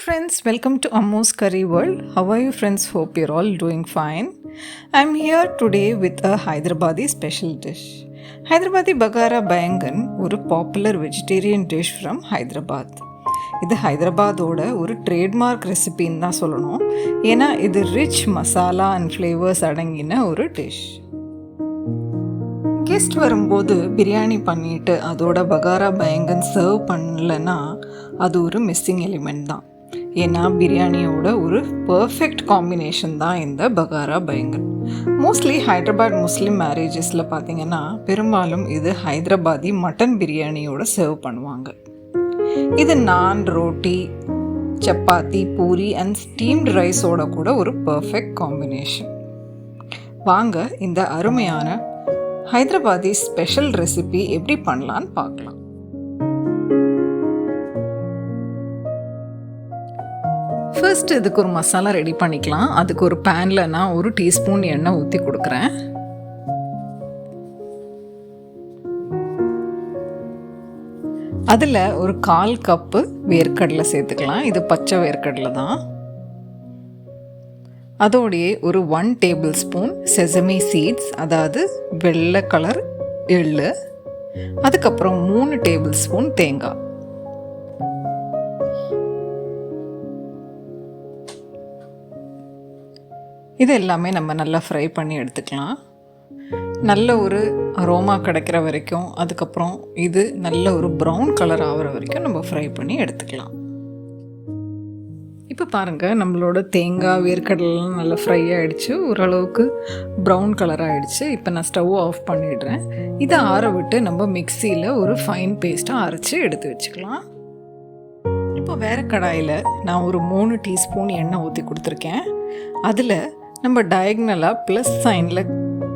friends, welcome to Ammo's Curry World. How are you friends? Hope you're all doing fine. I'm here today with a Hyderabadi special dish. Hyderabadi Bagara Baingan ஒரு popular vegetarian dish from Hyderabad. இது ஹைதராபாதோட ஒரு trademark ரெசிபின்னு தான் சொல்லணும். ஏன்னா இது rich masala and flavours அடங்கின ஒரு dish. Guest வரும்போது பிரியாணி பண்ணிவிட்டு அதோட பகாரா பயங்கன் சர்வ் பண்ணலைன்னா அது ஒரு மிஸ்ஸிங் எலிமெண்ட் தான். ஏன்னா பிரியாணியோட ஒரு பர்ஃபெக்ட் காம்பினேஷன் தான் இந்த பகாரா பயங்கன். மோஸ்ட்லி ஹைதராபாத் முஸ்லீம் மேரேஜஸில் பார்த்திங்கன்னா பெரும்பாலும் இது ஹைதராபாதி மட்டன் பிரியாணியோட சர்வ் பண்ணுவாங்க. இது நான், ரோட்டி, சப்பாத்தி, பூரி அண்ட் ஸ்டீம்டு ரைஸோட கூட ஒரு பர்ஃபெக்ட் காம்பினேஷன். வாங்க இந்த அருமையான ஹைதராபாதி ஸ்பெஷல் ரெசிபி எப்படி பண்ணலான்னு பார்க்கலாம். ஃபர்ஸ்ட் இதுக்கு ஒரு மசாலா ரெடி பண்ணிக்கலாம். அதுக்கு ஒரு பேனில் நான் 1 டீஸ்பூன் எண்ணெய் ஊற்றி கொடுக்குறேன். அதில் ஒரு 1/4 கப்பு வேர்க்கடலை சேர்த்துக்கலாம். இது பச்சை வேர்க்கடலை தான். அதோடையே ஒரு 1 டேபிள் ஸ்பூன் செசமி சீட்ஸ், அதாவது வெள்ளை கலர் எள்ளு. அதுக்கப்புறம் 3 டேபிள் ஸ்பூன் தேங்காய். இது எல்லாமே நம்ம நல்லா ஃப்ரை பண்ணி எடுத்துக்கலாம். நல்ல ஒரு அரோமா கிடைக்கிற வரைக்கும், அதுக்கப்புறம் இது நல்ல ஒரு ப்ரௌன் கலர் ஆகிற வரைக்கும் நம்ம ஃப்ரை பண்ணி எடுத்துக்கலாம். இப்போ பாருங்கள், நம்மளோட தேங்காய் வேர்க்கடலாம் நல்லா ஃப்ரை ஆகிடுச்சு, ஓரளவுக்கு ப்ரௌன் கலர் ஆகிடுச்சு. இப்போ நான் ஸ்டவ் ஆஃப் பண்ணிடுறேன். இதை ஆற விட்டு நம்ம மிக்சியில் ஒரு ஃபைன் பேஸ்ட்டாக அரைச்சி எடுத்து வச்சுக்கலாம். இப்போ வேறு கடாயில் நான் ஒரு 3 டீஸ்பூன் எண்ணெய் ஊற்றி கொடுத்துருக்கேன். அதில் நம்ம டயக்னலாக ப்ளஸ் சைனில்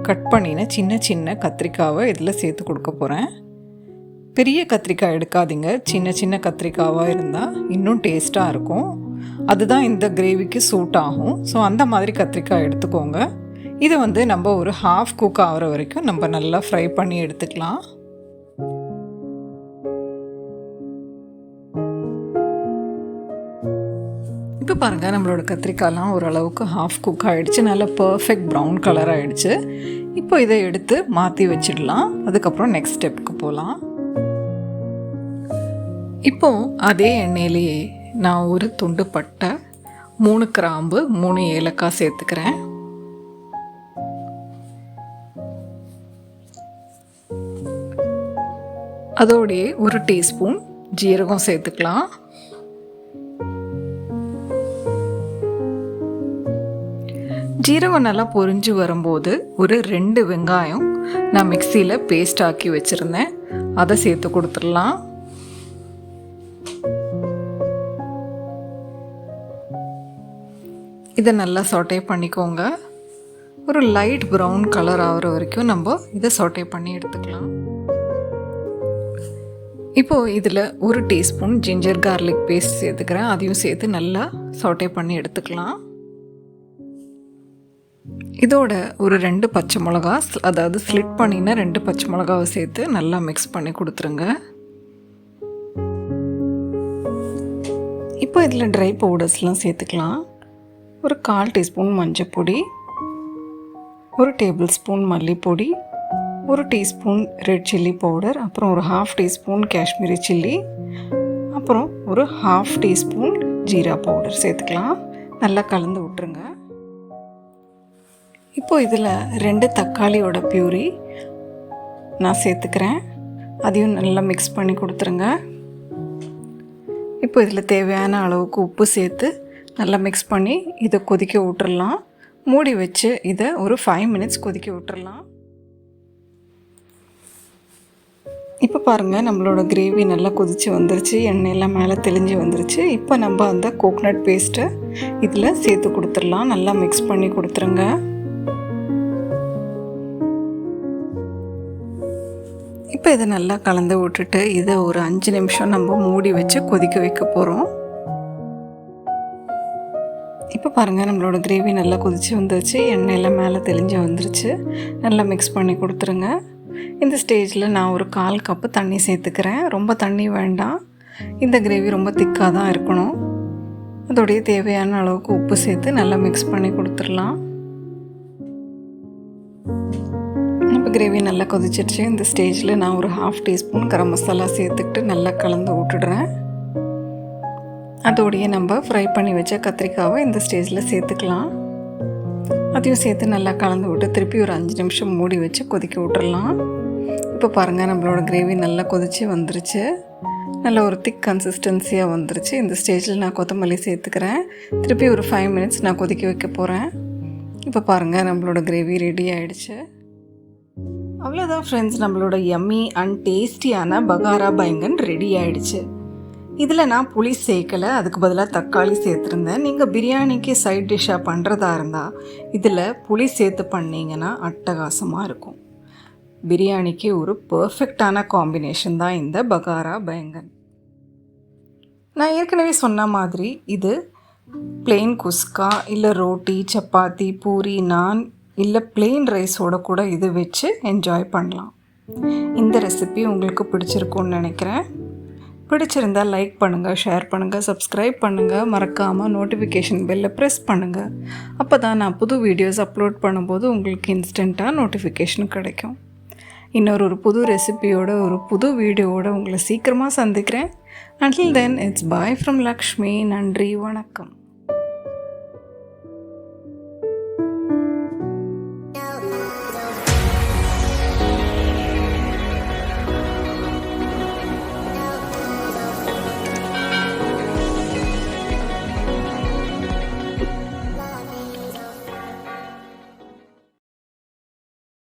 கட் பண்ணின சின்ன சின்ன கத்திரிக்காவை இதில் சேர்த்து கொடுக்க போகிறேன். பெரிய கத்திரிக்காய் எடுக்காதீங்க, சின்ன சின்ன கத்திரிக்காவாக இருந்தால் இன்னும் டேஸ்ட்டாக இருக்கும். அதுதான் இந்த கிரேவிக்கு சூட் ஆகும். ஸோ அந்த மாதிரி கத்திரிக்காய் எடுத்துக்கோங்க. இதை நம்ம ஒரு ஹாஃப் குக் ஆகிற வரைக்கும் நம்ம நல்லா ஃப்ரை பண்ணி எடுத்துக்கலாம். இப்போ பாருங்கள், நம்மளோட கத்திரிக்காய்லாம் ஓரளவுக்கு ஹாஃப் குக் ஆகிடுச்சு, நல்லா பர்ஃபெக்ட் ப்ரௌன் கலர் ஆகிடுச்சு. இப்போ இதை எடுத்து மாற்றி வச்சிடலாம். அதுக்கப்புறம் நெக்ஸ்ட் ஸ்டெப்புக்கு போகலாம். இப்போது அதே எண்ணெயிலேயே நான் ஒரு துண்டு பட்டை, 3 கிராம்பு, 3 ஏலக்காய் சேர்த்துக்கிறேன். அதோடையே 1 டீஸ்பூன் ஜீரகம் சேர்த்துக்கலாம். ஜீரகம் நல்லா பொரிஞ்சு வரும்போது ஒரு 2 வெங்காயம் நான் மிக்சியில் பேஸ்ட் ஆக்கி வச்சுருந்தேன், அதை சேர்த்து கொடுத்துடலாம். இதை நல்லா சாட்டே பண்ணிக்கோங்க. ஒரு லைட் ப்ரௌன் கலர் ஆகிற வரைக்கும் நம்ம இதை சாட்டே பண்ணி எடுத்துக்கலாம். இப்போது இதில் 1 டீஸ்பூன் ஜிஞ்சர் கார்லிக் பேஸ்ட் சேர்த்துக்கிறேன். அதையும் சேர்த்து நல்லா சாட்டே பண்ணி எடுத்துக்கலாம். இதோட ஒரு 2 பச்சை மிளகா, அதாவது ஸ்லிட் பண்ணின 2 பச்சை மிளகாவை சேர்த்து நல்லா மிக்ஸ் பண்ணி கொடுத்துருங்க. இப்போ இதில் ட்ரை பவுடர்ஸ்லாம் சேர்த்துக்கலாம். ஒரு 1/4 டீஸ்பூன் மஞ்சள் பொடி, 1 டேபிள் ஸ்பூன் மல்லிப்பொடி, 1 டீஸ்பூன் ரெட் சில்லி பவுடர், அப்புறம் ஒரு 1/2 டீஸ்பூன் காஷ்மீரி சில்லி, அப்புறம் ஒரு 1/2 டீஸ்பூன் ஜீரா பவுடர் சேர்த்துக்கலாம். நல்லா கலந்து விட்டுருங்க. இப்போ இதில் 2 தக்காளியோட பியூரி நான் சேர்த்துக்கிறேன். அதையும் நல்லா மிக்ஸ் பண்ணி கொடுத்துருங்க. இப்போ இதில் தேவையான அளவுக்கு உப்பு சேர்த்து நல்லா மிக்ஸ் பண்ணி இதை கொதிக்க விட்டுறலாம். மூடி வச்சு இதை ஒரு 5 மினிட்ஸ் கொதிக்க விட்டுறலாம். இப்போ பாருங்கள், நம்மளோட கிரேவி நல்லா கொதித்து வந்துருச்சு, எண்ணெயெல்லாம் மேலே தெளிஞ்சு வந்துருச்சு. இப்போ நம்ம அந்த கோகனட் பேஸ்ட்டை இதில் சேர்த்து கொடுத்துடலாம். நல்லா மிக்ஸ் பண்ணி கொடுத்துருங்க. இப்போ இதை நல்லா கலந்து விட்டுட்டு இதை ஒரு 5 நிமிஷம் நம்ம மூடி வச்சு கொதிக்க வைக்க போகிறோம். இப்போ பாருங்கள், நம்மளோட கிரேவி நல்லா கொதித்து வந்துருச்சு, எண்ணெயெல்லாம் மேலே தெளிஞ்சு வந்துருச்சு. நல்லா மிக்ஸ் பண்ணி கொடுத்துருங்க. இந்த ஸ்டேஜில் நான் ஒரு 1/4 கப்பு தண்ணி சேர்த்துக்கிறேன். ரொம்ப தண்ணி வேண்டாம், இந்த கிரேவி ரொம்ப திக்காக தான் இருக்கணும். அதோடைய தேவையான அளவுக்கு உப்பு சேர்த்து நல்லா மிக்ஸ் பண்ணி கொடுத்துடலாம். இப்போ கிரேவி நல்லா கொதிச்சிடுச்சு. இந்த ஸ்டேஜில் நான் ஒரு 1/2 டீஸ்பூன் கரம் மசாலா சேர்த்துக்கிட்டு நல்லா கலந்து விட்டுடுறேன். அதோடைய நம்ம ஃப்ரை பண்ணி வச்ச கத்திரிக்காவை இந்த ஸ்டேஜில் சேர்த்துக்கலாம். அதையும் சேர்த்து நல்லா கலந்து விட்டு திருப்பி ஒரு 5 நிமிஷம் மூடி வச்சு கொதிக்க விட்டுறலாம். இப்போ பாருங்கள், நம்மளோட கிரேவி நல்லா கொதித்து வந்துருச்சு. நல்ல ஒரு திக் கன்சிஸ்டன்சியாக வந்துருச்சு. இந்த ஸ்டேஜில் நான் கொத்தமல்லி சேர்த்துக்கிறேன். திருப்பி ஒரு 5 மினிட்ஸ் நான் கொதிக்க வைக்க போகிறேன். இப்போ பாருங்கள், நம்மளோட கிரேவி ரெடி ஆகிடுச்சு. அவ்வளோதான் ஃப்ரெண்ட்ஸ், நம்மளோட யம்மி அண்ட் டேஸ்டியான பகாரா பைங்கன் ரெடி ஆகிடுச்சு. இதில் நான் புளி சேர்க்கலை, அதுக்கு பதிலாக தக்காளி சேர்த்துருந்தேன். நீங்கள் பிரியாணிக்கு சைட் டிஷ்ஷாக பண்ணுறதா இருந்தால் இதில் புளி சேர்த்து பண்ணிங்கன்னா அட்டகாசமாக இருக்கும். பிரியாணிக்கு ஒரு பர்ஃபெக்டான காம்பினேஷன் தான் இந்த பகாரா பைங்கன். நான் ஏற்கனவே சொன்ன மாதிரி இது பிளெயின் குஸ்கா இல்லை ரோட்டி, சப்பாத்தி, பூரி, நான் இல்லை பிளெயின் ரைஸோட கூட இது வச்சு என்ஜாய் பண்ணலாம். இந்த ரெசிபி உங்களுக்கு பிடிச்சிருக்குன்னு நினைக்கிறேன். பிடிச்சிருந்தால் லைக் பண்ணுங்கள், ஷேர் பண்ணுங்கள், சப்ஸ்கிரைப் பண்ணுங்கள். மறக்காமல் நோட்டிஃபிகேஷன் பெல்லை ப்ரெஸ் பண்ணுங்கள். அப்போ தான் நான் புது வீடியோஸ் அப்லோட் பண்ணும்போது உங்களுக்கு இன்ஸ்டண்ட்டாக நோட்டிஃபிகேஷன் கிடைக்கும். இன்னொரு புது ரெசிபியோட ஒரு புது வீடியோவோட உங்களை சீக்கிரமாக சந்திக்கிறேன். Until then, it's bye from Lakshmi. நன்றி, வணக்கம்.